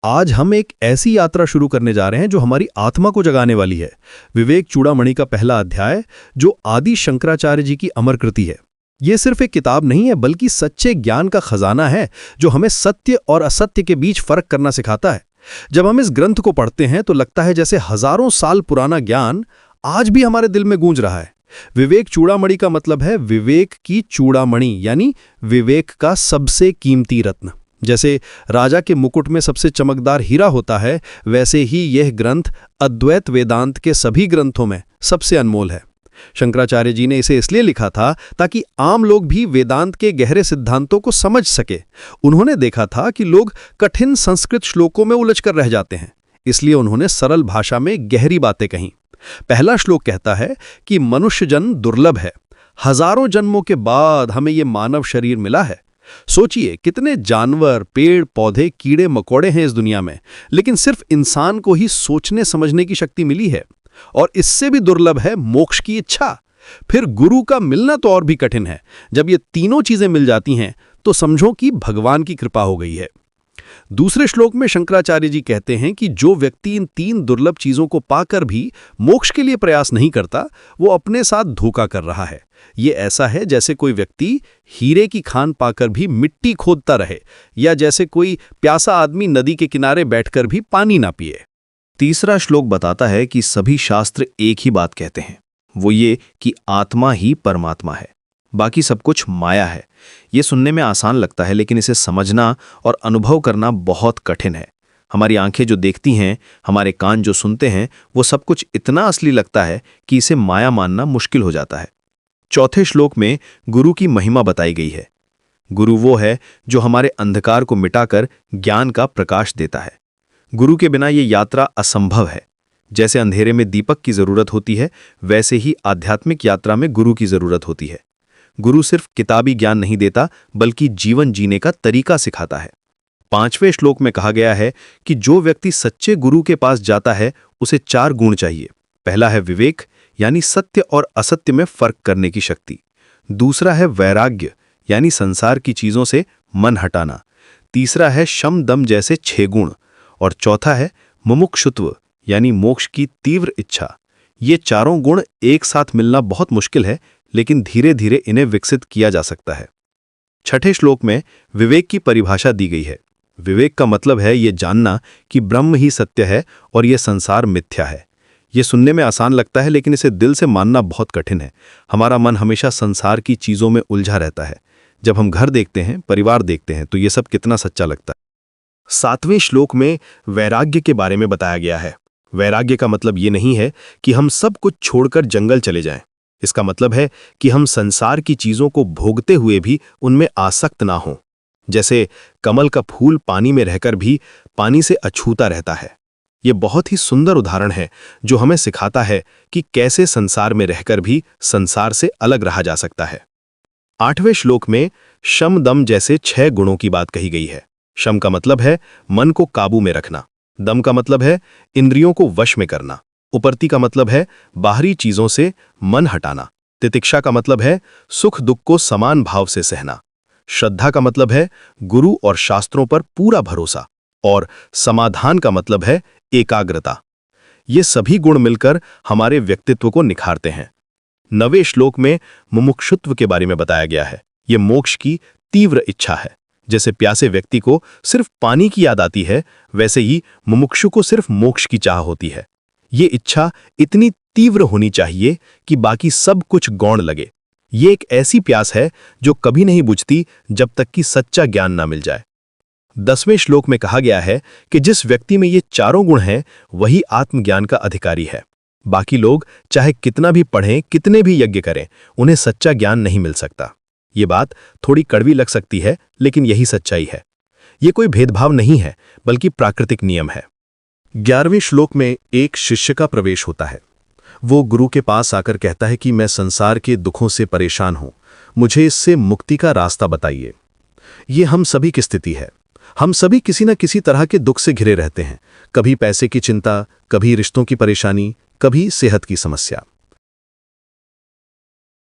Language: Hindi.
आज हम एक ऐसी यात्रा शुरू करने जा रहे हैं जो हमारी आत्मा को जगाने वाली है। विवेक चूड़ामणि का पहला अध्याय, जो आदि शंकराचार्य जी की अमर कृति है। ये सिर्फ एक किताब नहीं है, बल्कि सच्चे ज्ञान का खजाना है जो हमें सत्य और असत्य के बीच फर्क करना सिखाता है। जब हम इस ग्रंथ को पढ़ते हैं तो लगता है जैसे हजारों साल पुराना ज्ञान आज भी हमारे दिल में गूंज रहा है। विवेक चूड़ामणि का मतलब है विवेक की चूड़ामणि, यानी विवेक का सबसे कीमती रत्न। जैसे राजा के मुकुट में सबसे चमकदार हीरा होता है, वैसे ही यह ग्रंथ अद्वैत वेदांत के सभी ग्रंथों में सबसे अनमोल है। शंकराचार्य जी ने इसे इसलिए लिखा था ताकि आम लोग भी वेदांत के गहरे सिद्धांतों को समझ सके। उन्होंने देखा था कि लोग कठिन संस्कृत श्लोकों में उलझकर रह जाते हैं, इसलिए उन्होंने सरल भाषा में गहरी बातें कहीं। पहला श्लोक कहता है कि मनुष्य जन्म दुर्लभ है, हजारों जन्मों के बाद हमें ये मानव शरीर मिला है। सोचिए कितने जानवर, पेड़ पौधे, कीड़े मकोड़े हैं इस दुनिया में, लेकिन सिर्फ इंसान को ही सोचने समझने की शक्ति मिली है। और इससे भी दुर्लभ है मोक्ष की इच्छा। फिर गुरु का मिलना तो और भी कठिन है। जब ये तीनों चीजें मिल जाती हैं तो समझो कि भगवान की कृपा हो गई है। दूसरे श्लोक में शंकराचार्य जी कहते हैं कि जो व्यक्ति इन तीन दुर्लभ चीजों को पाकर भी मोक्ष के लिए प्रयास नहीं करता, वो अपने साथ धोखा कर रहा है। ये ऐसा है जैसे कोई व्यक्ति हीरे की खान पाकर भी मिट्टी खोदता रहे, या जैसे कोई प्यासा आदमी नदी के किनारे बैठकर भी पानी ना पिए। तीसरा श्लोक बताता है कि सभी शास्त्र एक ही बात कहते हैं, वो ये कि आत्मा ही परमात्मा है, बाकी सब कुछ माया है। ये सुनने में आसान लगता है, लेकिन इसे समझना और अनुभव करना बहुत कठिन है। हमारी आंखें जो देखती हैं, हमारे कान जो सुनते हैं, वो सब कुछ इतना असली लगता है कि इसे माया मानना मुश्किल हो जाता है। चौथे श्लोक में गुरु की महिमा बताई गई है। गुरु वो है जो हमारे अंधकार को मिटाकर ज्ञान का प्रकाश देता है। गुरु के बिना ये यात्रा असंभव है। जैसे अंधेरे में दीपक की जरूरत होती है, वैसे ही आध्यात्मिक यात्रा में गुरु की जरूरत होती है। गुरु सिर्फ किताबी ज्ञान नहीं देता, बल्कि जीवन जीने का तरीका सिखाता है। पांचवें श्लोक में कहा गया है कि जो व्यक्ति सच्चे गुरु के पास जाता है, उसे 4 गुण चाहिए। पहला है विवेक, यानी सत्य और असत्य में फर्क करने की शक्ति। दूसरा है वैराग्य, यानी संसार की चीजों से मन हटाना। तीसरा है शम दम जैसे 6 गुण। और चौथा है मुमुक्षुत्व, यानी मोक्ष की तीव्र इच्छा। ये चारों गुण एक साथ मिलना बहुत मुश्किल है, लेकिन धीरे धीरे इन्हें विकसित किया जा सकता है। छठे श्लोक में विवेक की परिभाषा दी गई है। विवेक का मतलब है ये जानना कि ब्रह्म ही सत्य है और ये संसार मिथ्या है। ये सुनने में आसान लगता है, लेकिन इसे दिल से मानना बहुत कठिन है। हमारा मन हमेशा संसार की चीजों में उलझा रहता है। जब हम घर देखते हैं, परिवार देखते हैं, तो ये सब कितना सच्चा लगता है। 7वें श्लोक में वैराग्य के बारे में बताया गया है। वैराग्य का मतलब ये नहीं है कि हम सब कुछ छोड़कर जंगल चले जाएं। इसका मतलब है कि हम संसार की चीजों को भोगते हुए भी उनमें आसक्त ना हों। जैसे कमल का फूल पानी में रहकर भी पानी से अछूता रहता है। ये बहुत ही सुंदर उदाहरण है जो हमें सिखाता है कि कैसे संसार में रहकर भी संसार से अलग रहा जा सकता है। 8वें श्लोक में शम दम जैसे 6 गुणों की बात कही गई है। शम का मतलब है मन को काबू में रखना। दम का मतलब है इंद्रियों को वश में करना। उपरती का मतलब है बाहरी चीजों से मन हटाना। तितिक्षा का मतलब है सुख दुख को समान भाव से सहना। श्रद्धा का मतलब है गुरु और शास्त्रों पर पूरा भरोसा। और समाधान का मतलब है एकाग्रता। ये सभी गुण मिलकर हमारे व्यक्तित्व को निखारते हैं। 9वें श्लोक में मुमुक्षुत्व के बारे में बताया गया है। ये मोक्ष की तीव्र इच्छा है। जैसे प्यासे व्यक्ति को सिर्फ पानी की याद आती है, वैसे ही मुमुक्षु को सिर्फ मोक्ष की चाह होती है। ये इच्छा इतनी तीव्र होनी चाहिए कि बाकी सब कुछ गौण लगे। ये एक ऐसी प्यास है जो कभी नहीं बुझती जब तक कि सच्चा ज्ञान ना मिल जाए। 10वें श्लोक में कहा गया है कि जिस व्यक्ति में ये चारों गुण हैं, वही आत्मज्ञान का अधिकारी है। बाकी लोग चाहे कितना भी पढ़ें, कितने भी यज्ञ करें, उन्हें सच्चा ज्ञान नहीं मिल सकता। ये बात थोड़ी कड़वी लग सकती है, लेकिन यही सच्चाई है। ये कोई भेदभाव नहीं है, बल्कि प्राकृतिक नियम है। 11वें श्लोक में एक शिष्य का प्रवेश होता है। वो गुरु के पास आकर कहता है कि मैं संसार के दुखों से परेशान हूं, मुझे इससे मुक्ति का रास्ता बताइए। ये हम सभी की स्थिति है। हम सभी किसी न किसी तरह के दुख से घिरे रहते हैं। कभी पैसे की चिंता, कभी रिश्तों की परेशानी, कभी सेहत की समस्या।